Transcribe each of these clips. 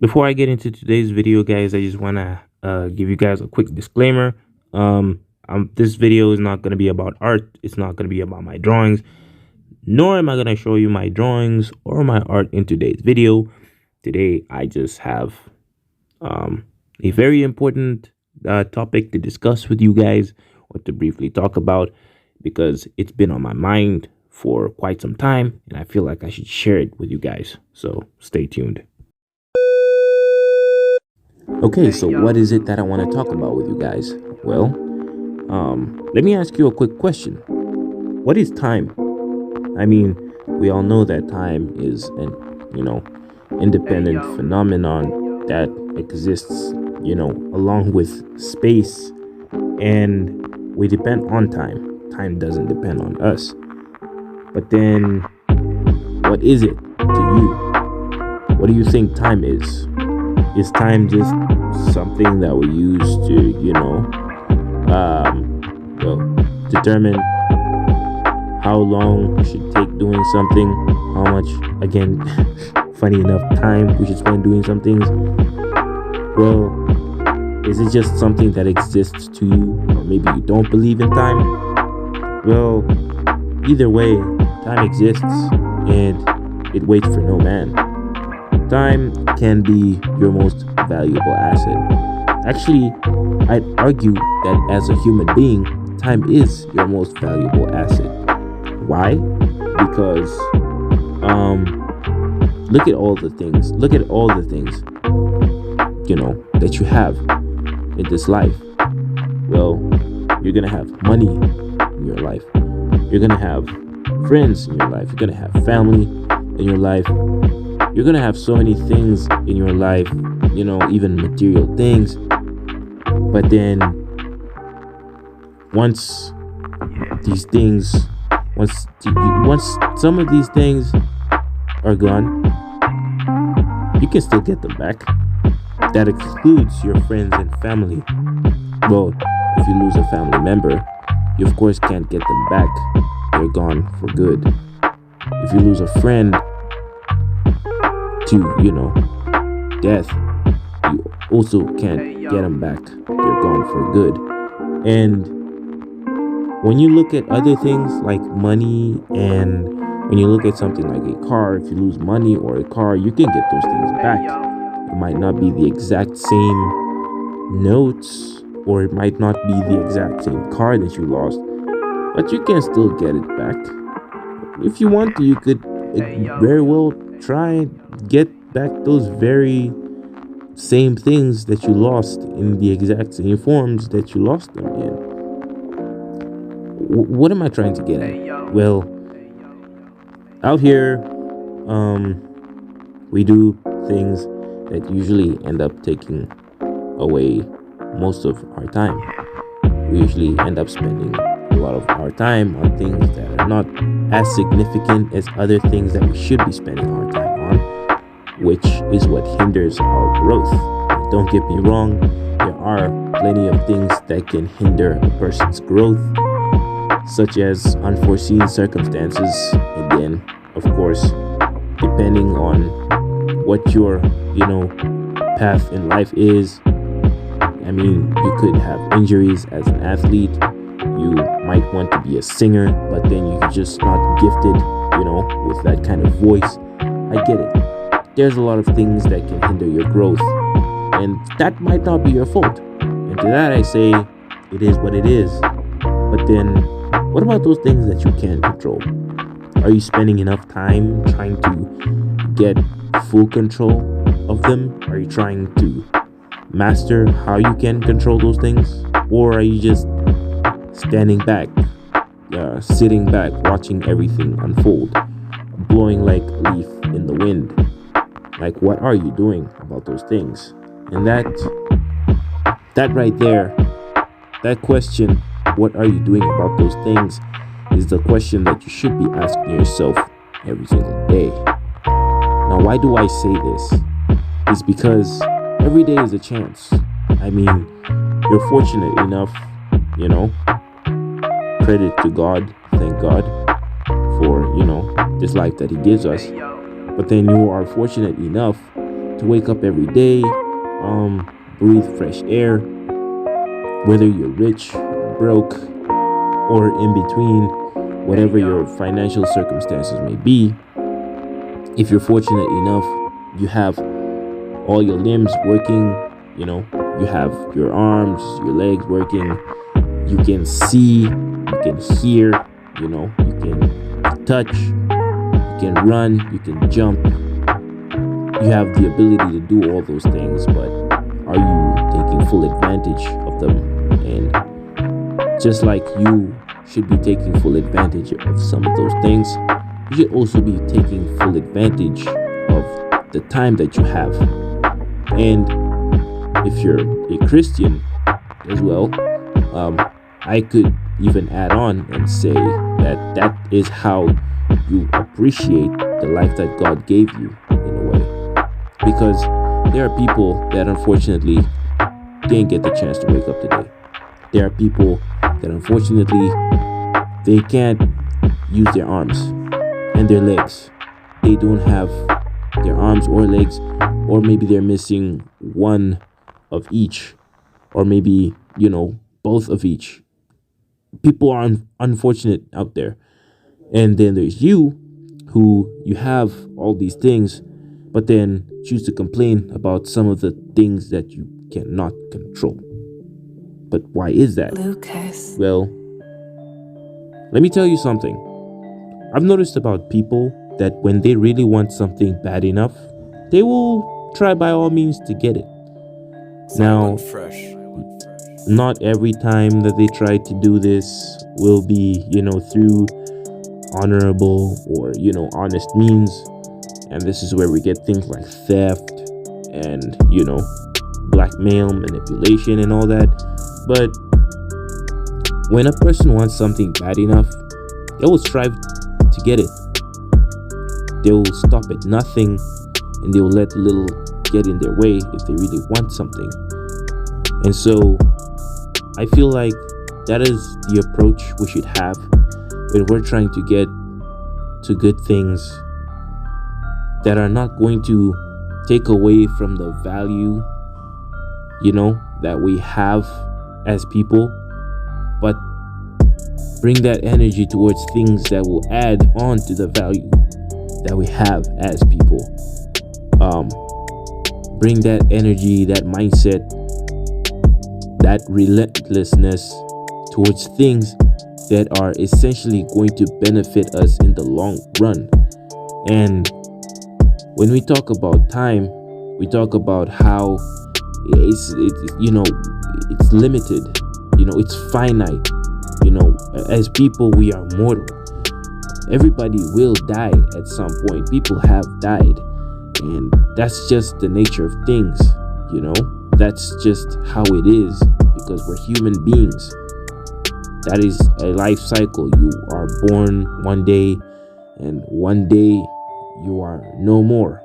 Before I get into today's video, guys, I just want to give you guys a quick disclaimer. This video is not going to be about art. It's not going to be about my drawings, nor am I going to show you my drawings or my art in today's video. Today, I just have a very important topic to discuss with you guys, or to briefly talk about, because it's been on my mind for quite some time, and I feel like I should share it with you guys. So stay tuned. Okay, so what is it that I want to talk about with you guys? Well, let me ask you a quick question. What is time? I mean, we all know that time is an, independent phenomenon that exists, along with space, and we depend on time. Time doesn't depend on us. But then, what is it to you? What do you think time is? Is time just something that we use to, determine how long we should take doing something, how much, again, funny enough, time we should spend doing some things? Well, is it just something that exists to you, or maybe you don't believe in time? Well, either way, time exists, and it waits for no man. Time can be your most valuable asset. Actually, I'd argue that as a human being, time is your most valuable asset. Why? Because look at all the things. Look at all the things, that you have in this life. Well, you're gonna have money in your life. You're gonna have friends in your life. You're gonna have family in your life. You're gonna have so many things in your life, even material things. But then once some of these things are gone, you can still get them back. That excludes your friends and family. Well, if you lose a family member, you of course can't get them back. They're gone for good. If you lose a friend to, death, you also can't get them back. They're gone for good. And when you look at other things like money, and when you look at something like a car, if you lose money or a car, you can get those things back. It might not be the exact same notes, or it might not be the exact same car that you lost, but you can still get it back. If you want to, you could very well try and get back those very same things that you lost in the exact same forms that you lost them in. What am I trying to get at? Well, out here, we do things that usually end up taking away most of our time. We usually end up spending a lot of our time on things that are not as significant as other things that we should be spending our time on, which is what hinders our growth. Don't get me wrong, there are plenty of things that can hinder a person's growth, such as unforeseen circumstances, and then, of course, depending on what your, path in life is. I mean, you could have injuries as an athlete. You might want to be a singer, but then you're just not gifted, with that kind of voice. I get it. There's a lot of things that can hinder your growth, and that might not be your fault. And to that I say, it is what it is. But then, what about those things that you can control? Are you spending enough time trying to get full control of them? Are you trying to master how you can control those things? Or are you just standing back, sitting back, watching everything unfold, blowing like a leaf in the wind? Like, what are you doing about those things? And that right there, that question, what are you doing about those things, is the question that you should be asking yourself every single day. Now, why do I say this? It's because every day is a chance. I mean, you're fortunate enough, credit to God, thank God for, this life that He gives us. But then you are fortunate enough to wake up every day, breathe fresh air, whether you're rich, broke, or in between, whatever your financial circumstances may be. If you're fortunate enough, you have all your limbs working, you have your arms, your legs working, you can see, you can hear, you can touch, you can run, you can jump. You have the ability to do all those things, but are you taking full advantage of them? And just like you should be taking full advantage of some of those things, you should also be taking full advantage of the time that you have. And if you're a Christian as well, I could even add on and say that is how you appreciate the life that God gave you, in a way. Because there are people that unfortunately didn't get the chance to wake up today. There are people that unfortunately they can't use their arms and their legs. They don't have their arms or legs, or maybe they're missing one of each, or maybe, both of each. People are unfortunate out there. And then there's you, who you have all these things, but then choose to complain about some of the things that you cannot control. But why is that? Lucas. Well, let me tell you something. I've noticed about people that when they really want something bad enough, they will try by all means to get it. Now, not every time that they try to do this will be, through honorable or, honest means. And this is where we get things like theft and, blackmail, manipulation, and all that. But when a person wants something bad enough, they will strive to get it. They will stop at nothing, and they will let little get in their way if they really want something. And so I feel like that is the approach we should have when we're trying to get to good things that are not going to take away from the value, that we have as people, but bring that energy towards things that will add on to the value that we have as people. Bring that energy, that mindset, that relentlessness towards things that are essentially going to benefit us in the long run. And when we talk about time, we talk about how it's limited, it's finite. As people, we are mortal. Everybody will die at some point. People have died, and that's just the nature of things. That's just how it is, because we're human beings. That is a life cycle. You are born one day, and one day you are no more.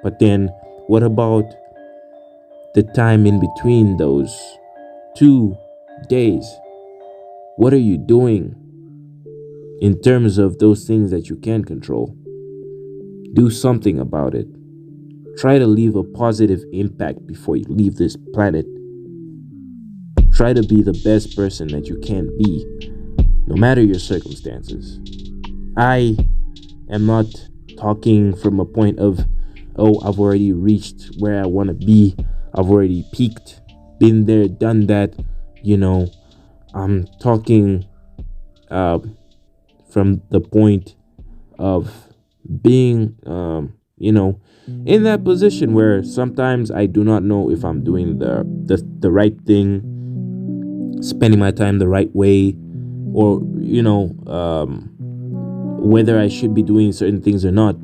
But then what about the time in between those 2 days? What are you doing in terms of those things that you can control? Do something about it. Try to leave a positive impact before you leave this planet. Try to be the best person that you can be, no matter your circumstances. I am not talking from a point of, I've already reached where I want to be. I've already peaked, been there, done that. I'm talking from the point of being, in that position where sometimes I do not know if I'm doing the right thing, spending my time the right way, or whether I should be doing certain things or not.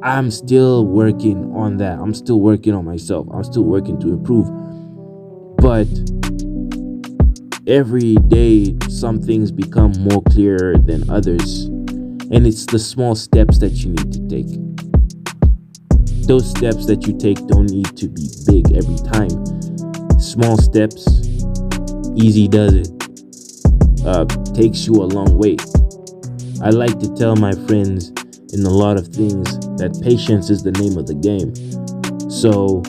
I'm still working on that. I'm still working on myself. I'm still working to improve. But every day, some things become more clearer than others. And it's the small steps that you need to take. Those steps that you take don't need to be big every time. Small steps, easy does it. Takes you a long way. I like to tell my friends in a lot of things, that patience is the name of the game. So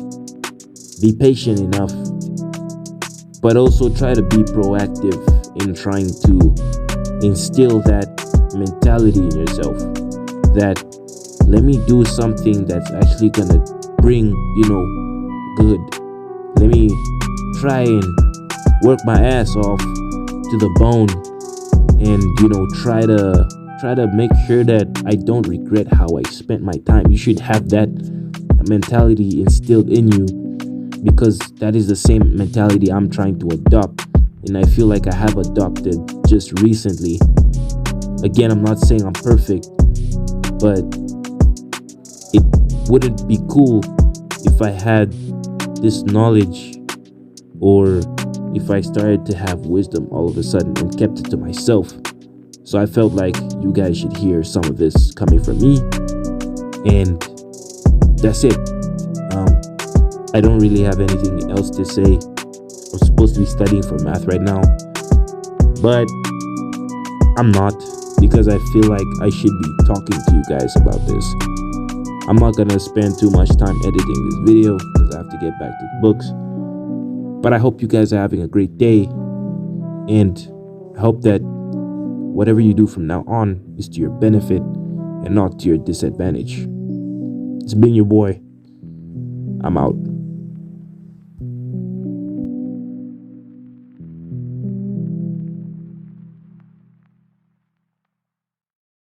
be patient enough, but also try to be proactive in trying to instill that mentality in yourself, that let me do something that's actually gonna bring, good. Let me try and work my ass off to the bone, and try to make sure that I don't regret how I spent my time. You should have that mentality instilled in you, because that is the same mentality I'm trying to adopt, and I feel like I have adopted just recently. Again, I'm not saying I'm perfect, but it wouldn't be cool if I had this knowledge, or if I started to have wisdom all of a sudden and kept it to myself. So I felt like you guys should hear some of this coming from me, and that's it. I don't really have anything else to say. I'm supposed to be studying for math right now, but I'm not, because I feel like I should be talking to you guys about this. I'm not gonna spend too much time editing this video because I have to get back to the books. But I hope you guys are having a great day, and I hope that whatever you do from now on is to your benefit and not to your disadvantage. It's been your boy. I'm out.